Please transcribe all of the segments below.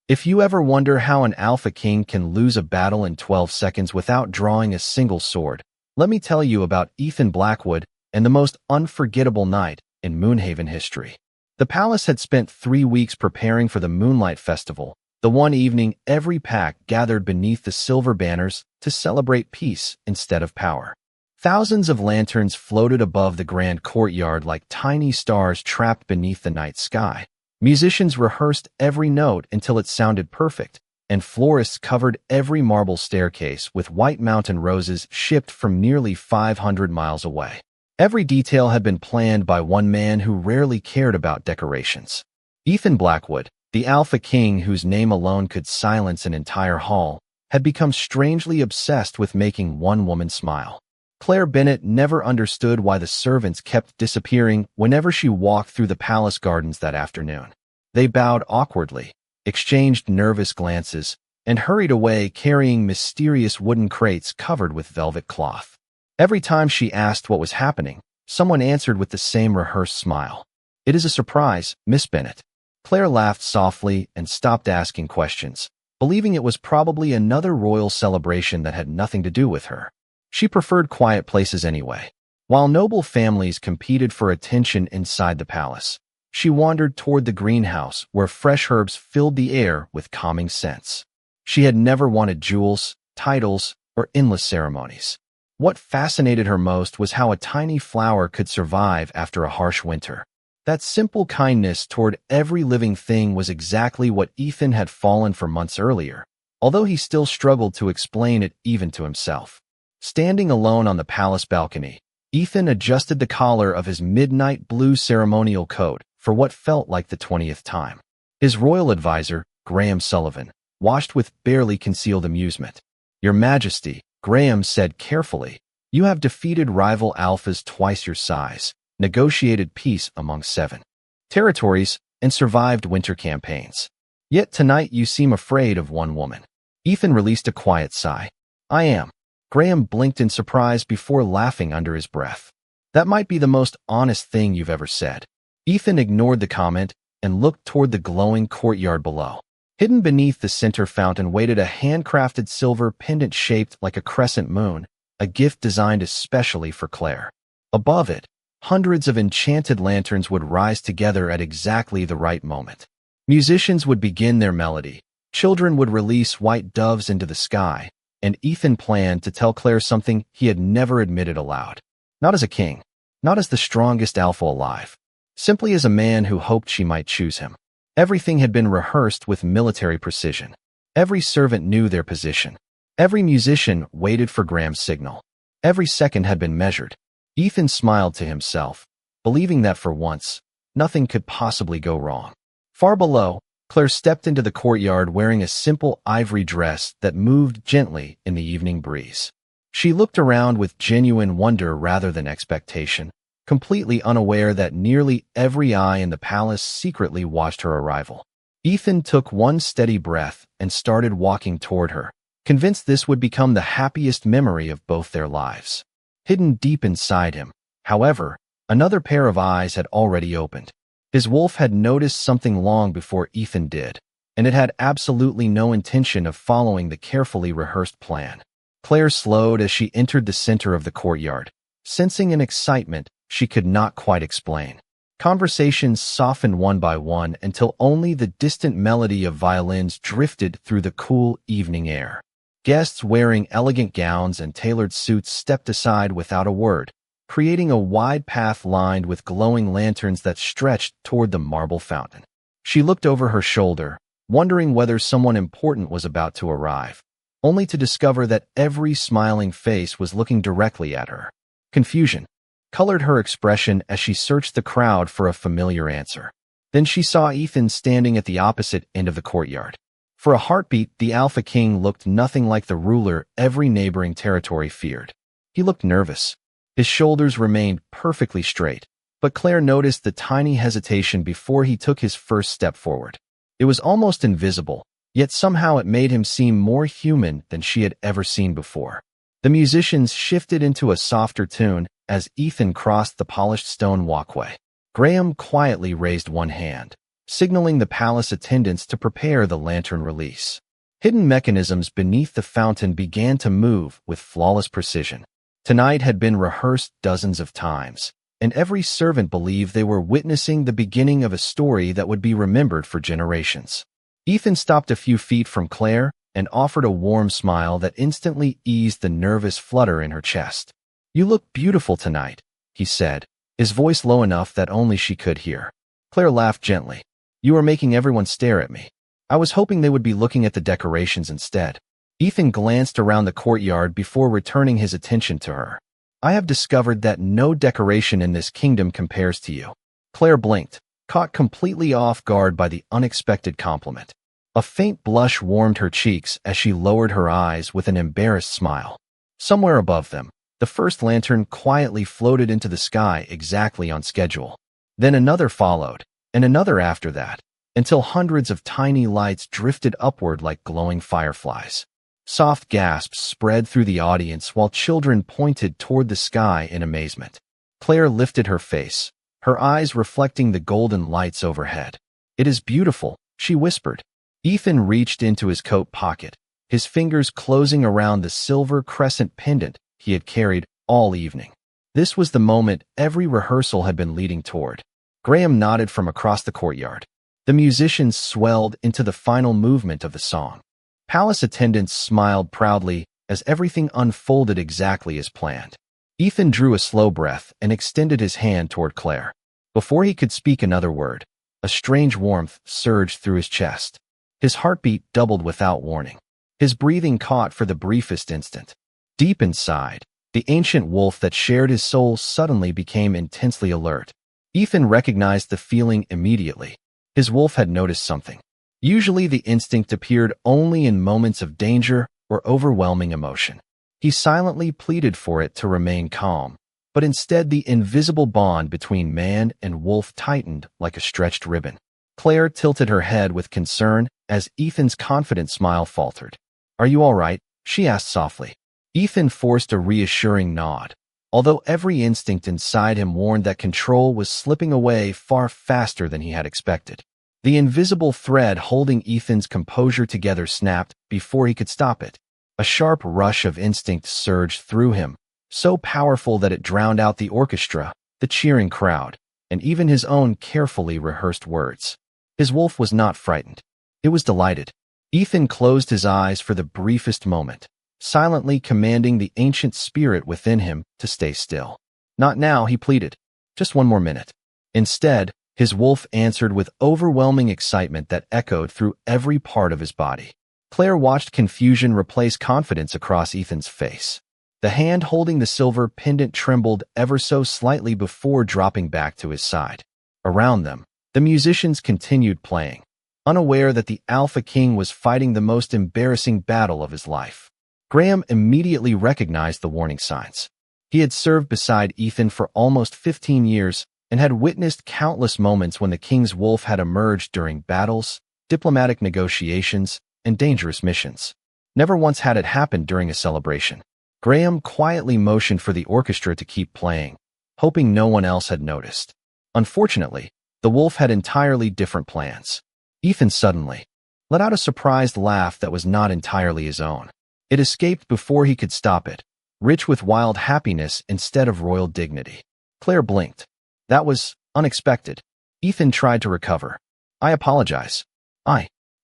If you ever wonder how an alpha king can lose a battle in 12 seconds without drawing a single sword, let me tell you about Ethan Blackwood and the most unforgettable night in Moonhaven history. The palace had spent 3 weeks preparing for the Moonlight Festival, the one evening every pack gathered beneath the silver banners to celebrate peace instead of power. Thousands of lanterns floated above the grand courtyard like tiny stars trapped beneath the night sky. Musicians rehearsed every note until it sounded perfect, and florists covered every marble staircase with white mountain roses shipped from nearly 500 miles away. Every detail had been planned by one man who rarely cared about decorations. Ethan Blackwood, the Alpha King whose name alone could silence an entire hall, had become strangely obsessed with making one woman smile. Claire Bennett never understood why the servants kept disappearing whenever she walked through the palace gardens that afternoon. They bowed awkwardly, exchanged nervous glances, and hurried away carrying mysterious wooden crates covered with velvet cloth. Every time she asked what was happening, someone answered with the same rehearsed smile. "It is a surprise, Miss Bennett." Claire laughed softly and stopped asking questions, believing it was probably another royal celebration that had nothing to do with her. She preferred quiet places anyway. While noble families competed for attention inside the palace, she wandered toward the greenhouse where fresh herbs filled the air with calming scents. She had never wanted jewels, titles, or endless ceremonies. What fascinated her most was how a tiny flower could survive after a harsh winter. That simple kindness toward every living thing was exactly what Ethan had fallen for months earlier, although he still struggled to explain it even to himself. Standing alone on the palace balcony, Ethan adjusted the collar of his midnight blue ceremonial coat for what felt like the 20th time. His royal advisor, Graham Sullivan, watched with barely concealed amusement. "Your Majesty," Graham said carefully, "you have defeated rival alphas twice your size, negotiated peace among 7 territories, and survived winter campaigns. Yet tonight you seem afraid of one woman." Ethan released a quiet sigh. "I am." Graham blinked in surprise before laughing under his breath. "That might be the most honest thing you've ever said." Ethan ignored the comment and looked toward the glowing courtyard below. Hidden beneath the center fountain waited a handcrafted silver pendant shaped like a crescent moon, a gift designed especially for Claire. Above it, hundreds of enchanted lanterns would rise together at exactly the right moment. Musicians would begin their melody, children would release white doves into the sky, and Ethan planned to tell Claire something he had never admitted aloud. Not as a king, not as the strongest alpha alive, simply as a man who hoped she might choose him. Everything had been rehearsed with military precision. Every servant knew their position. Every musician waited for Graham's signal. Every second had been measured. Ethan smiled to himself, believing that for once, nothing could possibly go wrong. Far below, Claire stepped into the courtyard wearing a simple ivory dress that moved gently in the evening breeze. She looked around with genuine wonder rather than expectation, completely unaware that nearly every eye in the palace secretly watched her arrival. Ethan took one steady breath and started walking toward her, convinced this would become the happiest memory of both their lives. Hidden deep inside him, however, another pair of eyes had already opened. His wolf had noticed something long before Ethan did, and it had absolutely no intention of following the carefully rehearsed plan. Claire slowed as she entered the center of the courtyard, sensing an excitement she could not quite explain. Conversations softened one by one until only the distant melody of violins drifted through the cool evening air. Guests wearing elegant gowns and tailored suits stepped aside without a word, creating a wide path lined with glowing lanterns that stretched toward the marble fountain. She looked over her shoulder, wondering whether someone important was about to arrive, only to discover that every smiling face was looking directly at her. Confusion colored her expression as she searched the crowd for a familiar answer. Then she saw Ethan standing at the opposite end of the courtyard. For a heartbeat, the Alpha King looked nothing like the ruler every neighboring territory feared. He looked nervous. His shoulders remained perfectly straight, but Claire noticed the tiny hesitation before he took his first step forward. It was almost invisible, yet somehow it made him seem more human than she had ever seen before. The musicians shifted into a softer tune as Ethan crossed the polished stone walkway. Graham quietly raised one hand, signaling the palace attendants to prepare the lantern release. Hidden mechanisms beneath the fountain began to move with flawless precision. Tonight had been rehearsed dozens of times, and every servant believed they were witnessing the beginning of a story that would be remembered for generations. Ethan stopped a few feet from Claire and offered a warm smile that instantly eased the nervous flutter in her chest. "You look beautiful tonight," he said, his voice low enough that only she could hear. Claire laughed gently. "You are making everyone stare at me. I was hoping they would be looking at the decorations instead." Ethan glanced around the courtyard before returning his attention to her. "I have discovered that no decoration in this kingdom compares to you." Claire blinked, caught completely off guard by the unexpected compliment. A faint blush warmed her cheeks as she lowered her eyes with an embarrassed smile. Somewhere above them, the first lantern quietly floated into the sky exactly on schedule. Then another followed, and another after that, until hundreds of tiny lights drifted upward like glowing fireflies. Soft gasps spread through the audience while children pointed toward the sky in amazement. Claire lifted her face, her eyes reflecting the golden lights overhead. "It is beautiful," she whispered. Ethan reached into his coat pocket, his fingers closing around the silver crescent pendant he had carried all evening. This was the moment every rehearsal had been leading toward. Graham nodded from across the courtyard. The musicians swelled into the final movement of the song. Palace attendants smiled proudly as everything unfolded exactly as planned. Ethan drew a slow breath and extended his hand toward Claire. Before he could speak another word, a strange warmth surged through his chest. His heartbeat doubled without warning. His breathing caught for the briefest instant. Deep inside, the ancient wolf that shared his soul suddenly became intensely alert. Ethan recognized the feeling immediately. His wolf had noticed something. Usually the instinct appeared only in moments of danger or overwhelming emotion. He silently pleaded for it to remain calm, but instead the invisible bond between man and wolf tightened like a stretched ribbon. Claire tilted her head with concern as Ethan's confident smile faltered. "Are you all right?" she asked softly. Ethan forced a reassuring nod, although every instinct inside him warned that control was slipping away far faster than he had expected. The invisible thread holding Ethan's composure together snapped before he could stop it. A sharp rush of instinct surged through him, so powerful that it drowned out the orchestra, the cheering crowd, and even his own carefully rehearsed words. His wolf was not frightened. It was delighted. Ethan closed his eyes for the briefest moment, silently commanding the ancient spirit within him to stay still. "Not now," he pleaded. "Just one more minute." Instead, his wolf answered with overwhelming excitement that echoed through every part of his body. Claire watched confusion replace confidence across Ethan's face. The hand holding the silver pendant trembled ever so slightly before dropping back to his side. Around them, the musicians continued playing, unaware that the Alpha King was fighting the most embarrassing battle of his life. Graham immediately recognized the warning signs. He had served beside Ethan for almost 15 years and had witnessed countless moments when the King's wolf had emerged during battles, diplomatic negotiations, and dangerous missions. Never once had it happened during a celebration. Graham quietly motioned for the orchestra to keep playing, hoping no one else had noticed. Unfortunately, the wolf had entirely different plans. Ethan suddenly let out a surprised laugh that was not entirely his own. It escaped before he could stop it, rich with wild happiness instead of royal dignity. Claire blinked. "That was unexpected." Ethan tried to recover. "I apologize."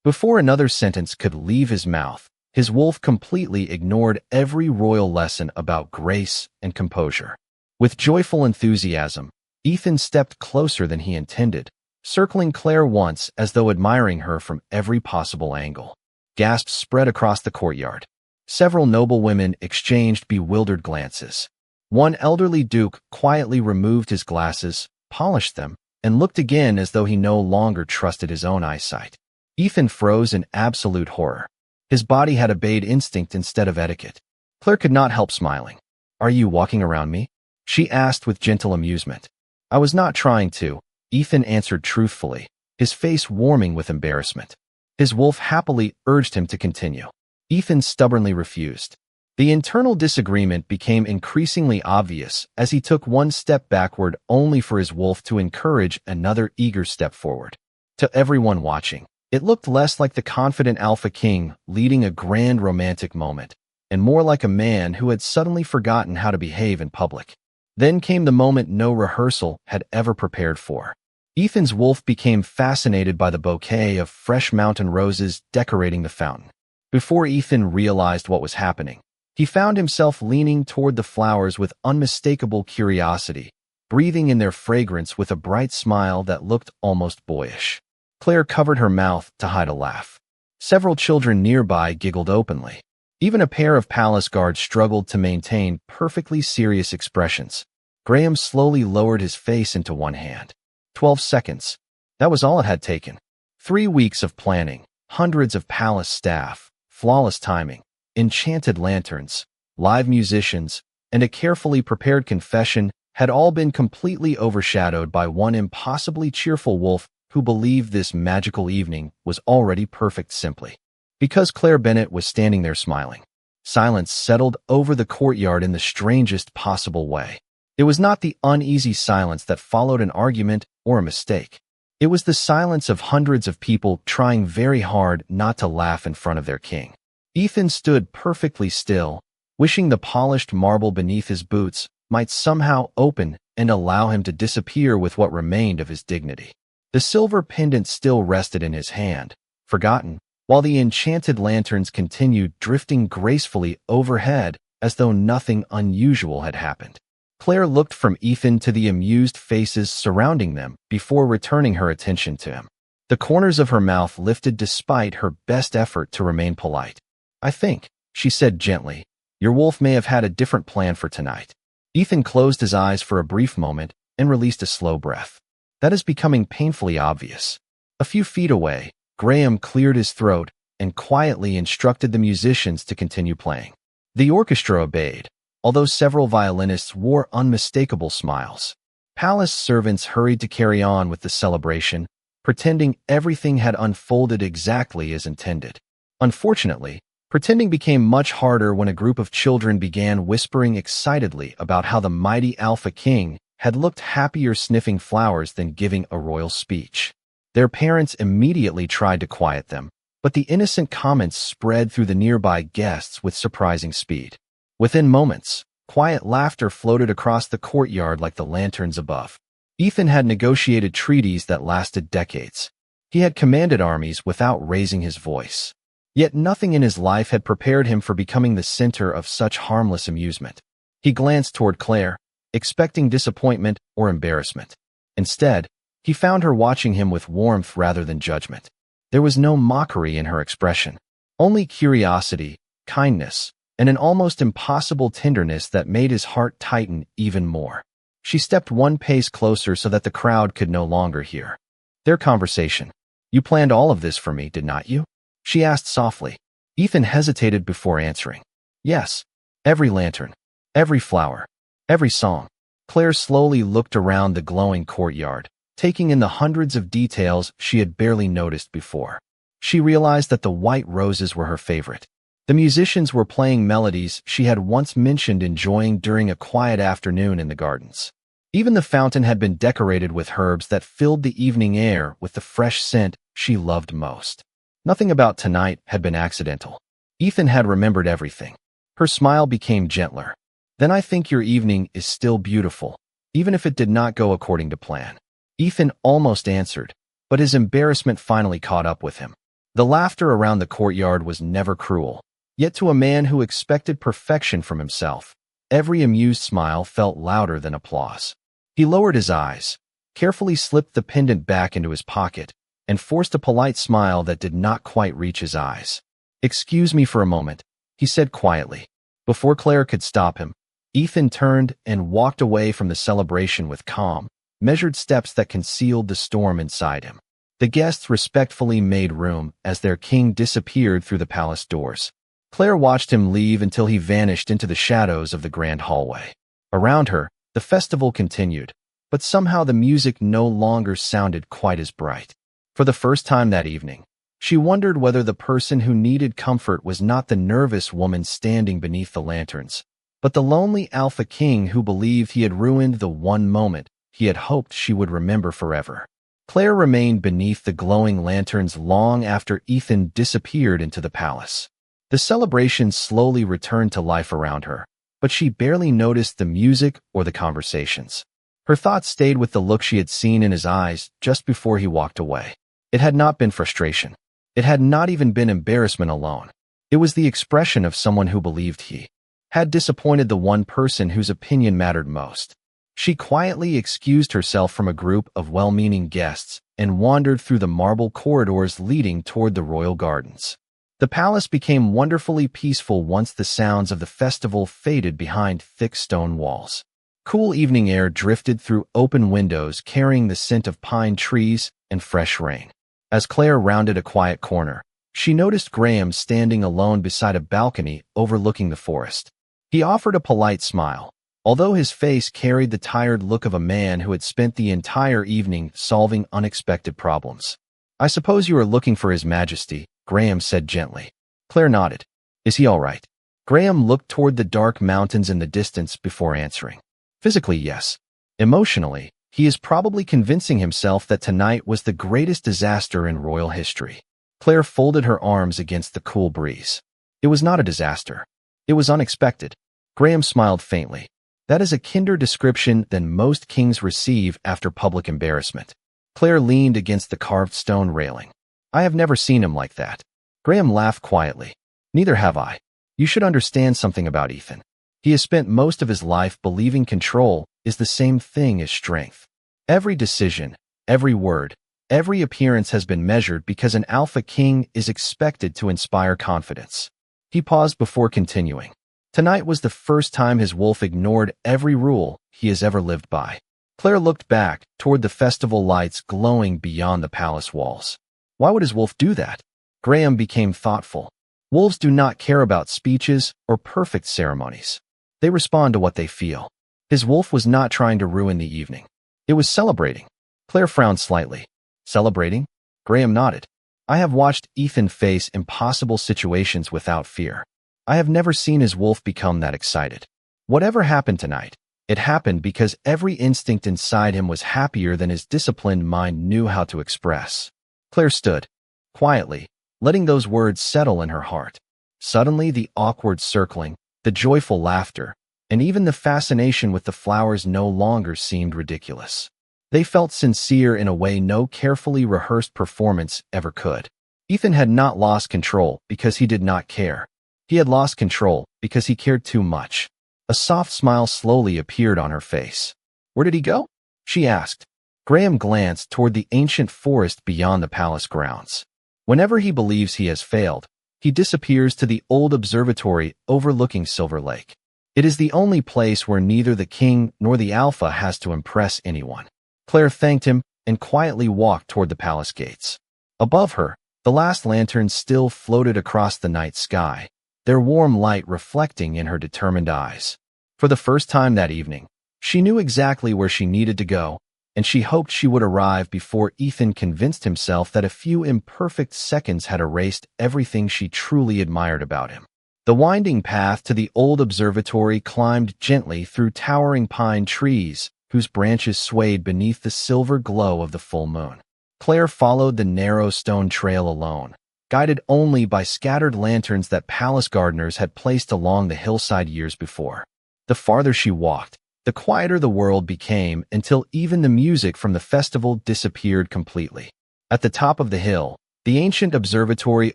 Before another sentence could leave his mouth, his wolf completely ignored every royal lesson about grace and composure. With joyful enthusiasm, Ethan stepped closer than he intended, circling Claire once as though admiring her from every possible angle. Gasps spread across the courtyard. Several noble women exchanged bewildered glances. One elderly duke quietly removed his glasses, polished them, and looked again as though he no longer trusted his own eyesight. Ethan froze in absolute horror. His body had obeyed instinct instead of etiquette. Claire could not help smiling. "Are you walking around me?" she asked with gentle amusement. "I was not trying to," Ethan answered truthfully, his face warming with embarrassment. His wolf happily urged him to continue. Ethan stubbornly refused. The internal disagreement became increasingly obvious as he took one step backward only for his wolf to encourage another eager step forward. To everyone watching, it looked less like the confident Alpha King leading a grand romantic moment, and more like a man who had suddenly forgotten how to behave in public. Then came the moment no rehearsal had ever prepared for. Ethan's wolf became fascinated by the bouquet of fresh mountain roses decorating the fountain. Before Ethan realized what was happening, he found himself leaning toward the flowers with unmistakable curiosity, breathing in their fragrance with a bright smile that looked almost boyish. Claire covered her mouth to hide a laugh. Several children nearby giggled openly. Even a pair of palace guards struggled to maintain perfectly serious expressions. Graham slowly lowered his face into one hand. 12 seconds. That was all it had taken. 3 weeks of planning, hundreds of palace staff, flawless timing, enchanted lanterns, live musicians, and a carefully prepared confession had all been completely overshadowed by one impossibly cheerful wolf who believed this magical evening was already perfect simply because Claire Bennett was standing there smiling. Silence settled over the courtyard in the strangest possible way. It was not the uneasy silence that followed an argument or a mistake. It was the silence of hundreds of people trying very hard not to laugh in front of their king. Ethan stood perfectly still, wishing the polished marble beneath his boots might somehow open and allow him to disappear with what remained of his dignity. The silver pendant still rested in his hand, forgotten, while the enchanted lanterns continued drifting gracefully overhead as though nothing unusual had happened. Claire looked from Ethan to the amused faces surrounding them before returning her attention to him. The corners of her mouth lifted despite her best effort to remain polite. "I think," she said gently, "your wolf may have had a different plan for tonight." Ethan closed his eyes for a brief moment and released a slow breath. "That is becoming painfully obvious." A few feet away, Graham cleared his throat and quietly instructed the musicians to continue playing. The orchestra obeyed, although several violinists wore unmistakable smiles. Palace servants hurried to carry on with the celebration, pretending everything had unfolded exactly as intended. Unfortunately, pretending became much harder when a group of children began whispering excitedly about how the mighty Alpha King had looked happier sniffing flowers than giving a royal speech. Their parents immediately tried to quiet them, but the innocent comments spread through the nearby guests with surprising speed. Within moments, quiet laughter floated across the courtyard like the lanterns above. Ethan had negotiated treaties that lasted decades. He had commanded armies without raising his voice. Yet nothing in his life had prepared him for becoming the center of such harmless amusement. He glanced toward Claire, expecting disappointment or embarrassment. Instead, he found her watching him with warmth rather than judgment. There was no mockery in her expression, only curiosity, kindness, and an almost impossible tenderness that made his heart tighten even more. She stepped one pace closer so that the crowd could no longer hear their conversation. "You planned all of this for me, did not you?" she asked softly. Ethan hesitated before answering. "Yes, every lantern, every flower, every song." Claire slowly looked around the glowing courtyard, taking in the hundreds of details she had barely noticed before. She realized that the white roses were her favorite. The musicians were playing melodies she had once mentioned enjoying during a quiet afternoon in the gardens. Even the fountain had been decorated with herbs that filled the evening air with the fresh scent she loved most. Nothing about tonight had been accidental. Ethan had remembered everything. Her smile became gentler. "Then I think your evening is still beautiful, even if it did not go according to plan." Ethan almost answered, but his embarrassment finally caught up with him. The laughter around the courtyard was never cruel. Yet to a man who expected perfection from himself, every amused smile felt louder than applause. He lowered his eyes, carefully slipped the pendant back into his pocket, and forced a polite smile that did not quite reach his eyes. "Excuse me for a moment," he said quietly. Before Claire could stop him, Ethan turned and walked away from the celebration with calm, measured steps that concealed the storm inside him. The guests respectfully made room as their king disappeared through the palace doors. Claire watched him leave until he vanished into the shadows of the grand hallway. Around her, the festival continued, but somehow the music no longer sounded quite as bright. For the first time that evening, she wondered whether the person who needed comfort was not the nervous woman standing beneath the lanterns, but the lonely Alpha King who believed he had ruined the one moment he had hoped she would remember forever. Claire remained beneath the glowing lanterns long after Ethan disappeared into the palace. The celebration slowly returned to life around her, but she barely noticed the music or the conversations. Her thoughts stayed with the look she had seen in his eyes just before he walked away. It had not been frustration. It had not even been embarrassment alone. It was the expression of someone who believed he had disappointed the one person whose opinion mattered most. She quietly excused herself from a group of well-meaning guests and wandered through the marble corridors leading toward the royal gardens. The palace became wonderfully peaceful once the sounds of the festival faded behind thick stone walls. Cool evening air drifted through open windows carrying the scent of pine trees and fresh rain. As Claire rounded a quiet corner, she noticed Graham standing alone beside a balcony overlooking the forest. He offered a polite smile, although his face carried the tired look of a man who had spent the entire evening solving unexpected problems. "I suppose you are looking for His Majesty," Graham said gently. Claire nodded. "Is he all right?" Graham looked toward the dark mountains in the distance before answering. "Physically, yes. Emotionally, he is probably convincing himself that tonight was the greatest disaster in royal history." Claire folded her arms against the cool breeze. "It was not a disaster. It was unexpected." Graham smiled faintly. "That is a kinder description than most kings receive after public embarrassment." Claire leaned against the carved stone railing. "I have never seen him like that." Graham laughed quietly. "Neither have I. You should understand something about Ethan. He has spent most of his life believing control is the same thing as strength. Every decision, every word, every appearance has been measured because an alpha king is expected to inspire confidence." He paused before continuing. "Tonight was the first time his wolf ignored every rule he has ever lived by." Claire looked back toward the festival lights glowing beyond the palace walls. Why would his wolf do that? Graham became thoughtful. Wolves do not care about speeches or perfect ceremonies. They respond to what they feel. His wolf was not trying to ruin the evening. It was celebrating. Claire frowned slightly. "Celebrating?" Graham nodded. "I have watched Ethan face impossible situations without fear. I have never seen his wolf become that excited. Whatever happened tonight, it happened because every instinct inside him was happier than his disciplined mind knew how to express." Claire stood, quietly, letting those words settle in her heart. Suddenly the awkward circling, the joyful laughter, and even the fascination with the flowers no longer seemed ridiculous. They felt sincere in a way no carefully rehearsed performance ever could. Ethan had not lost control because he did not care. He had lost control because he cared too much. A soft smile slowly appeared on her face. "Where did he go?" she asked. Graham glanced toward the ancient forest beyond the palace grounds. "Whenever he believes he has failed, he disappears to the old observatory overlooking Silver Lake. It is the only place where neither the king nor the alpha has to impress anyone." Claire thanked him and quietly walked toward the palace gates. Above her, the last lanterns still floated across the night sky, their warm light reflecting in her determined eyes. For the first time that evening, she knew exactly where she needed to go, and she hoped she would arrive before Ethan convinced himself that a few imperfect seconds had erased everything she truly admired about him. The winding path to the old observatory climbed gently through towering pine trees, whose branches swayed beneath the silver glow of the full moon. Claire followed the narrow stone trail alone, guided only by scattered lanterns that palace gardeners had placed along the hillside years before. The farther she walked, the quieter the world became until even the music from the festival disappeared completely. At the top of the hill, the ancient observatory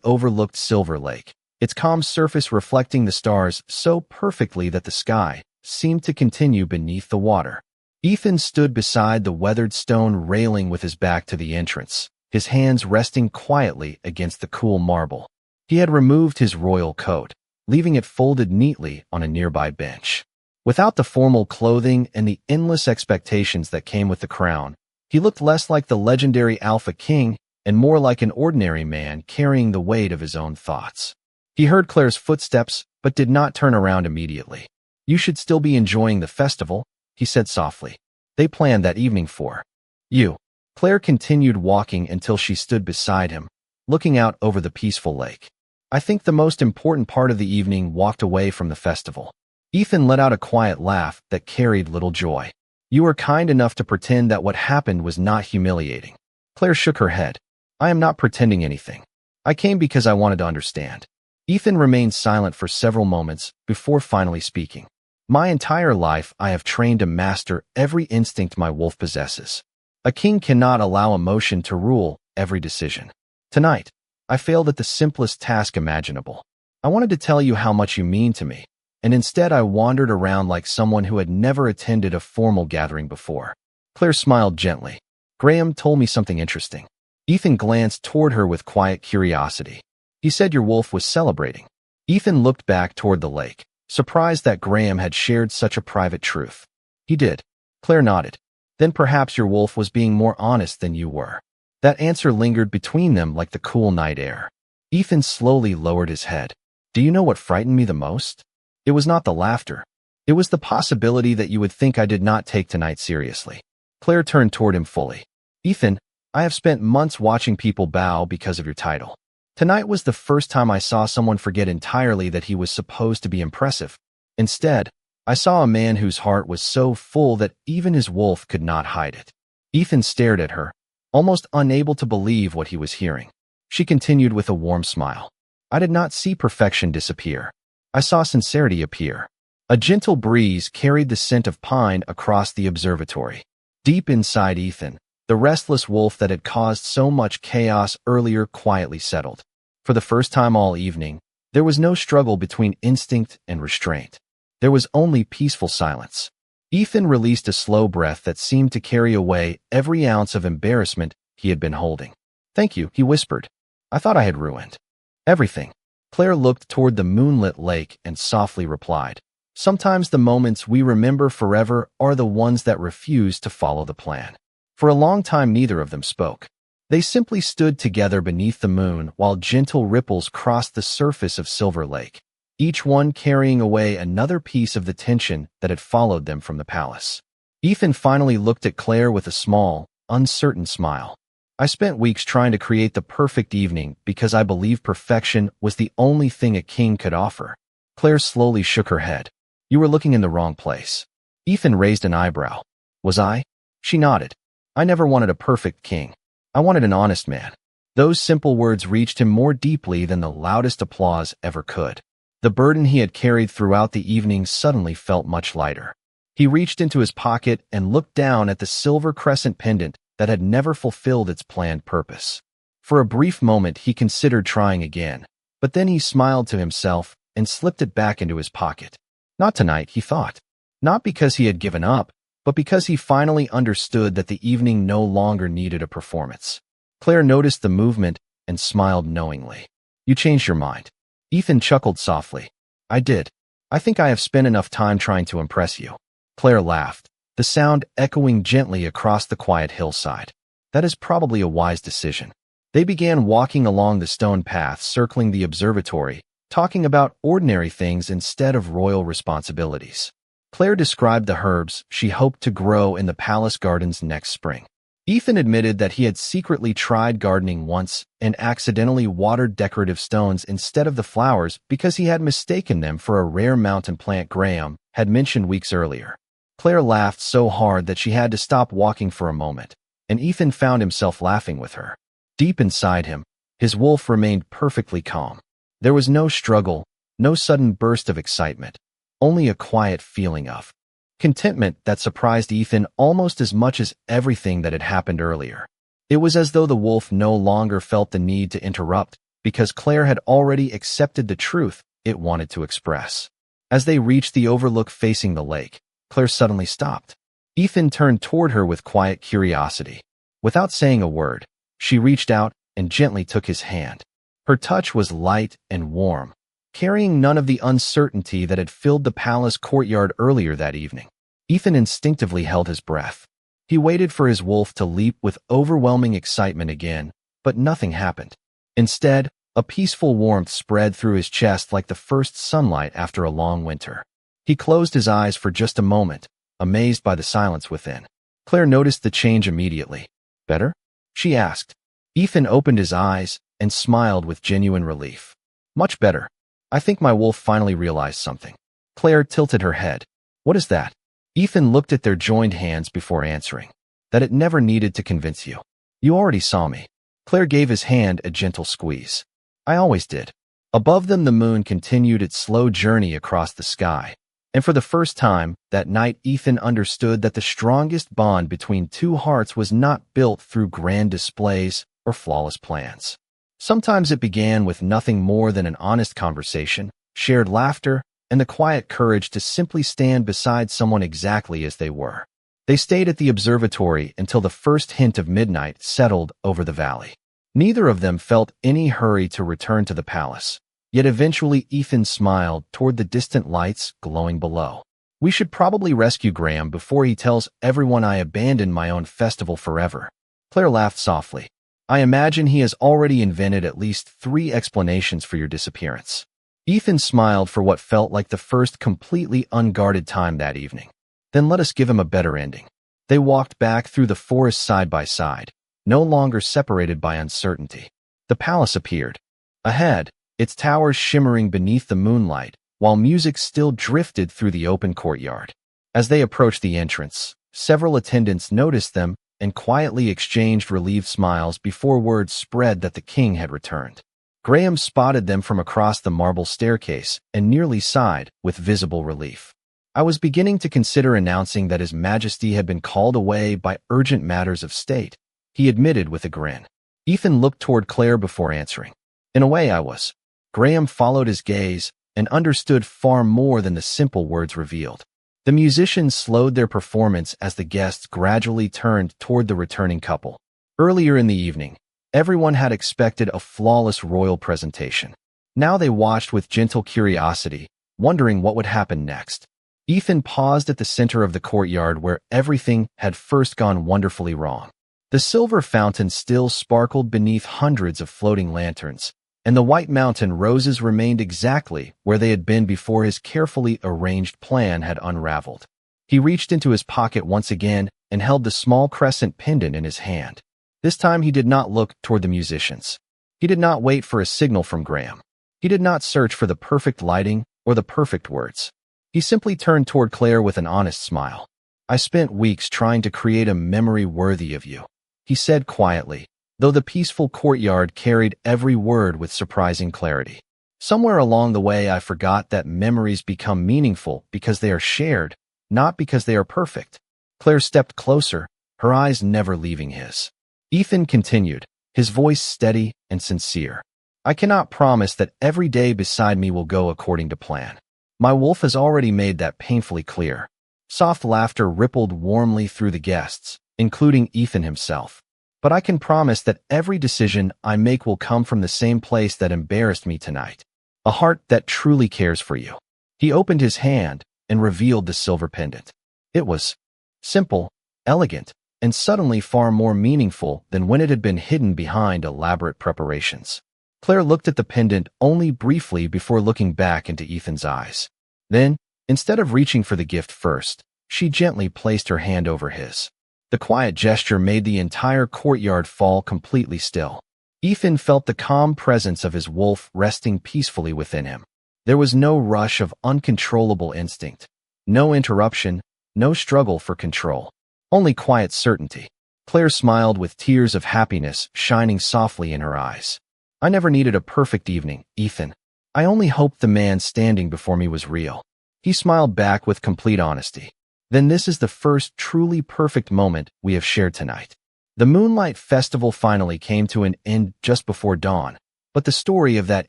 overlooked Silver Lake, its calm surface reflecting the stars so perfectly that the sky seemed to continue beneath the water. Ethan stood beside the weathered stone railing with his back to the entrance, his hands resting quietly against the cool marble. He had removed his royal coat, leaving it folded neatly on a nearby bench. Without the formal clothing and the endless expectations that came with the crown, he looked less like the legendary Alpha King and more like an ordinary man carrying the weight of his own thoughts. He heard Claire's footsteps, but did not turn around immediately. "You should still be enjoying the festival," he said softly. "They planned that evening for you." Claire continued walking until she stood beside him, looking out over the peaceful lake. "I think the most important part of the evening walked away from the festival." Ethan let out a quiet laugh that carried little joy. "You were kind enough to pretend that what happened was not humiliating." Claire shook her head. I am not pretending anything. I came because I wanted to understand. Ethan remained silent for several moments before finally speaking. My entire life, I have trained to master every instinct my wolf possesses. A king cannot allow emotion to rule every decision. Tonight, I failed at the simplest task imaginable. I wanted to tell you how much you mean to me, and instead I wandered around like someone who had never attended a formal gathering before. Claire smiled gently. Graham told me something interesting. Ethan glanced toward her with quiet curiosity. He said your wolf was celebrating. Ethan looked back toward the lake, surprised that Graham had shared such a private truth. He did. Claire nodded. Then perhaps your wolf was being more honest than you were. That answer lingered between them like the cool night air. Ethan slowly lowered his head. Do you know what frightened me the most? It was not the laughter. It was the possibility that you would think I did not take tonight seriously. Claire turned toward him fully. Ethan, I have spent months watching people bow because of your title. Tonight was the first time I saw someone forget entirely that he was supposed to be impressive. Instead, I saw a man whose heart was so full that even his wolf could not hide it. Ethan stared at her, almost unable to believe what he was hearing. She continued with a warm smile. I did not see perfection disappear. I saw sincerity appear. A gentle breeze carried the scent of pine across the observatory. Deep inside Ethan, the restless wolf that had caused so much chaos earlier quietly settled. For the first time all evening, there was no struggle between instinct and restraint. There was only peaceful silence. Ethan released a slow breath that seemed to carry away every ounce of embarrassment he had been holding. Thank you, he whispered. I thought I had ruined everything. Claire looked toward the moonlit lake and softly replied, sometimes the moments we remember forever are the ones that refuse to follow the plan. For a long time neither of them spoke. They simply stood together beneath the moon while gentle ripples crossed the surface of Silver Lake, each one carrying away another piece of the tension that had followed them from the palace. Ethan finally looked at Claire with a small, uncertain smile. I spent weeks trying to create the perfect evening because I believed perfection was the only thing a king could offer. Claire slowly shook her head. You were looking in the wrong place. Ethan raised an eyebrow. Was I? She nodded. I never wanted a perfect king. I wanted an honest man. Those simple words reached him more deeply than the loudest applause ever could. The burden he had carried throughout the evening suddenly felt much lighter. He reached into his pocket and looked down at the silver crescent pendant that had never fulfilled its planned purpose. For a brief moment he considered trying again, but then he smiled to himself and slipped it back into his pocket. Not tonight, he thought. Not because he had given up, but because he finally understood that the evening no longer needed a performance. Claire noticed the movement and smiled knowingly. You changed your mind. Ethan chuckled softly. I did. I think I have spent enough time trying to impress you. Claire laughed, the sound echoing gently across the quiet hillside. That is probably a wise decision. They began walking along the stone path circling the observatory, talking about ordinary things instead of royal responsibilities. Claire described the herbs she hoped to grow in the palace gardens next spring. Ethan admitted that he had secretly tried gardening once and accidentally watered decorative stones instead of the flowers because he had mistaken them for a rare mountain plant Graham had mentioned weeks earlier. Claire laughed so hard that she had to stop walking for a moment, and Ethan found himself laughing with her. Deep inside him, his wolf remained perfectly calm. There was no struggle, no sudden burst of excitement, only a quiet feeling of contentment that surprised Ethan almost as much as everything that had happened earlier. It was as though the wolf no longer felt the need to interrupt because Claire had already accepted the truth it wanted to express. As they reached the overlook facing the lake, Claire suddenly stopped. Ethan turned toward her with quiet curiosity. Without saying a word, she reached out and gently took his hand. Her touch was light and warm, carrying none of the uncertainty that had filled the palace courtyard earlier that evening. Ethan instinctively held his breath. He waited for his wolf to leap with overwhelming excitement again, but nothing happened. Instead, a peaceful warmth spread through his chest like the first sunlight after a long winter. He closed his eyes for just a moment, amazed by the silence within. Claire noticed the change immediately. Better? She asked. Ethan opened his eyes and smiled with genuine relief. Much better. I think my wolf finally realized something. Claire tilted her head. What is that? Ethan looked at their joined hands before answering. That it never needed to convince you. You already saw me. Claire gave his hand a gentle squeeze. I always did. Above them, the moon continued its slow journey across the sky. And for the first time that night, Ethan understood that the strongest bond between two hearts was not built through grand displays or flawless plans. Sometimes it began with nothing more than an honest conversation, shared laughter, and the quiet courage to simply stand beside someone exactly as they were. They stayed at the observatory until the first hint of midnight settled over the valley. Neither of them felt any hurry to return to the palace. Yet eventually Ethan smiled toward the distant lights glowing below. We should probably rescue Graham before he tells everyone I abandoned my own festival forever. Claire laughed softly. I imagine he has already invented at least 3 explanations for your disappearance. Ethan smiled for what felt like the first completely unguarded time that evening. Then let us give him a better ending. They walked back through the forest side by side, no longer separated by uncertainty. The palace appeared. Ahead, its towers shimmering beneath the moonlight, while music still drifted through the open courtyard. As they approached the entrance, several attendants noticed them and quietly exchanged relieved smiles before word spread that the king had returned. Graham spotted them from across the marble staircase and nearly sighed with visible relief. I was beginning to consider announcing that His Majesty had been called away by urgent matters of state, he admitted with a grin. Ethan looked toward Claire before answering. In a way, I was. Graham followed his gaze and understood far more than the simple words revealed. The musicians slowed their performance as the guests gradually turned toward the returning couple. Earlier in the evening, everyone had expected a flawless royal presentation. Now they watched with gentle curiosity, wondering what would happen next. Ethan paused at the center of the courtyard where everything had first gone wonderfully wrong. The silver fountain still sparkled beneath hundreds of floating lanterns, and the white mountain roses remained exactly where they had been before his carefully arranged plan had unraveled. He reached into his pocket once again and held the small crescent pendant in his hand. This time he did not look toward the musicians. He did not wait for a signal from Graham. He did not search for the perfect lighting or the perfect words. He simply turned toward Claire with an honest smile. I spent weeks trying to create a memory worthy of you, he said quietly, though the peaceful courtyard carried every word with surprising clarity. Somewhere along the way I forgot that memories become meaningful because they are shared, not because they are perfect. Claire stepped closer, her eyes never leaving his. Ethan continued, his voice steady and sincere. I cannot promise that every day beside me will go according to plan. My wolf has already made that painfully clear. Soft laughter rippled warmly through the guests, including Ethan himself. But I can promise that every decision I make will come from the same place that embarrassed me tonight. A heart that truly cares for you. He opened his hand and revealed the silver pendant. It was simple, elegant, and suddenly far more meaningful than when it had been hidden behind elaborate preparations. Claire looked at the pendant only briefly before looking back into Ethan's eyes. Then, instead of reaching for the gift first, she gently placed her hand over his. The quiet gesture made the entire courtyard fall completely still. Ethan felt the calm presence of his wolf resting peacefully within him. There was no rush of uncontrollable instinct, no interruption, no struggle for control. Only quiet certainty. Claire smiled with tears of happiness shining softly in her eyes. I never needed a perfect evening, Ethan. I only hoped the man standing before me was real. He smiled back with complete honesty. Then this is the first truly perfect moment we have shared tonight. The Moonlight Festival finally came to an end just before dawn, but the story of that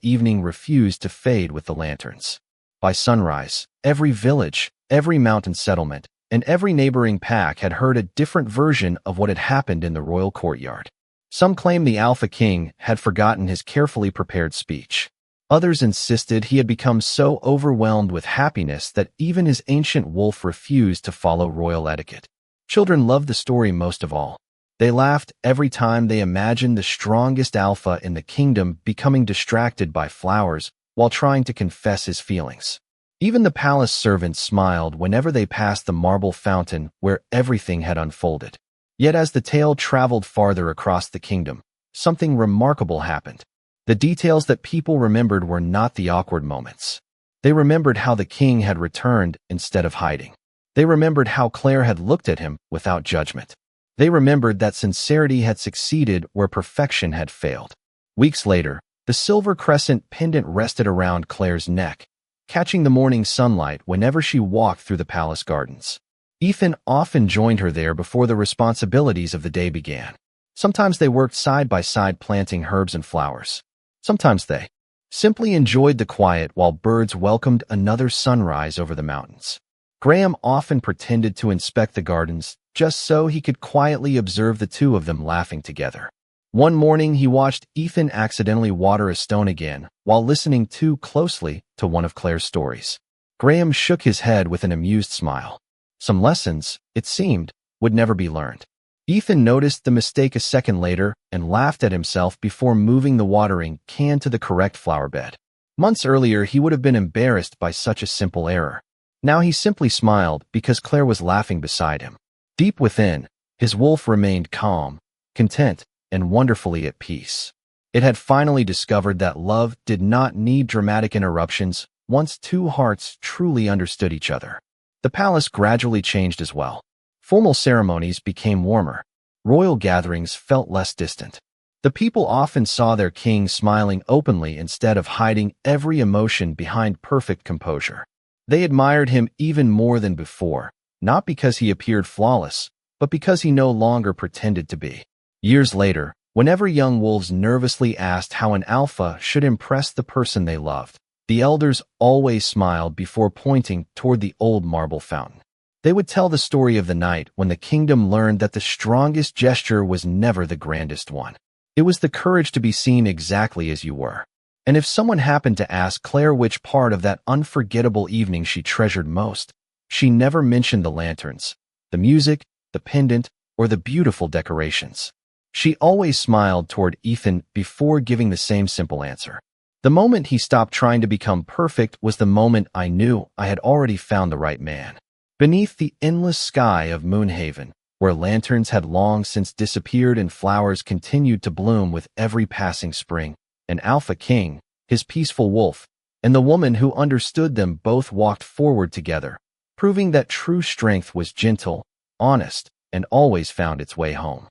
evening refused to fade with the lanterns. By sunrise, every village, every mountain settlement, and every neighboring pack had heard a different version of what had happened in the royal courtyard. Some claimed the Alpha King had forgotten his carefully prepared speech. Others insisted he had become so overwhelmed with happiness that even his ancient wolf refused to follow royal etiquette. Children loved the story most of all. They laughed every time they imagined the strongest alpha in the kingdom becoming distracted by flowers while trying to confess his feelings. Even the palace servants smiled whenever they passed the marble fountain where everything had unfolded. Yet as the tale traveled farther across the kingdom, something remarkable happened. The details that people remembered were not the awkward moments. They remembered how the king had returned instead of hiding. They remembered how Claire had looked at him without judgment. They remembered that sincerity had succeeded where perfection had failed. Weeks later, the silver crescent pendant rested around Claire's neck, catching the morning sunlight whenever she walked through the palace gardens. Ethan often joined her there before the responsibilities of the day began. Sometimes they worked side by side planting herbs and flowers. Sometimes they simply enjoyed the quiet while birds welcomed another sunrise over the mountains. Graham often pretended to inspect the gardens just so he could quietly observe the two of them laughing together. One morning, he watched Ethan accidentally water a stone again while listening too closely to one of Claire's stories. Graham shook his head with an amused smile. Some lessons, it seemed, would never be learned. Ethan noticed the mistake a second later and laughed at himself before moving the watering can to the correct flower bed. Months earlier, he would have been embarrassed by such a simple error. Now he simply smiled because Claire was laughing beside him. Deep within, his wolf remained calm, content, and wonderfully at peace. It had finally discovered that love did not need dramatic interruptions once two hearts truly understood each other. The palace gradually changed as well. Formal ceremonies became warmer. Royal gatherings felt less distant. The people often saw their king smiling openly instead of hiding every emotion behind perfect composure. They admired him even more than before, not because he appeared flawless, but because he no longer pretended to be. Years later, whenever young wolves nervously asked how an alpha should impress the person they loved, the elders always smiled before pointing toward the old marble fountain. They would tell the story of the night when the kingdom learned that the strongest gesture was never the grandest one. It was the courage to be seen exactly as you were. And if someone happened to ask Claire which part of that unforgettable evening she treasured most, she never mentioned the lanterns, the music, the pendant, or the beautiful decorations. She always smiled toward Ethan before giving the same simple answer. The moment he stopped trying to become perfect was the moment I knew I had already found the right man. Beneath the endless sky of Moonhaven, where lanterns had long since disappeared and flowers continued to bloom with every passing spring, an alpha king, his peaceful wolf, and the woman who understood them both walked forward together, proving that true strength was gentle, honest, and always found its way home.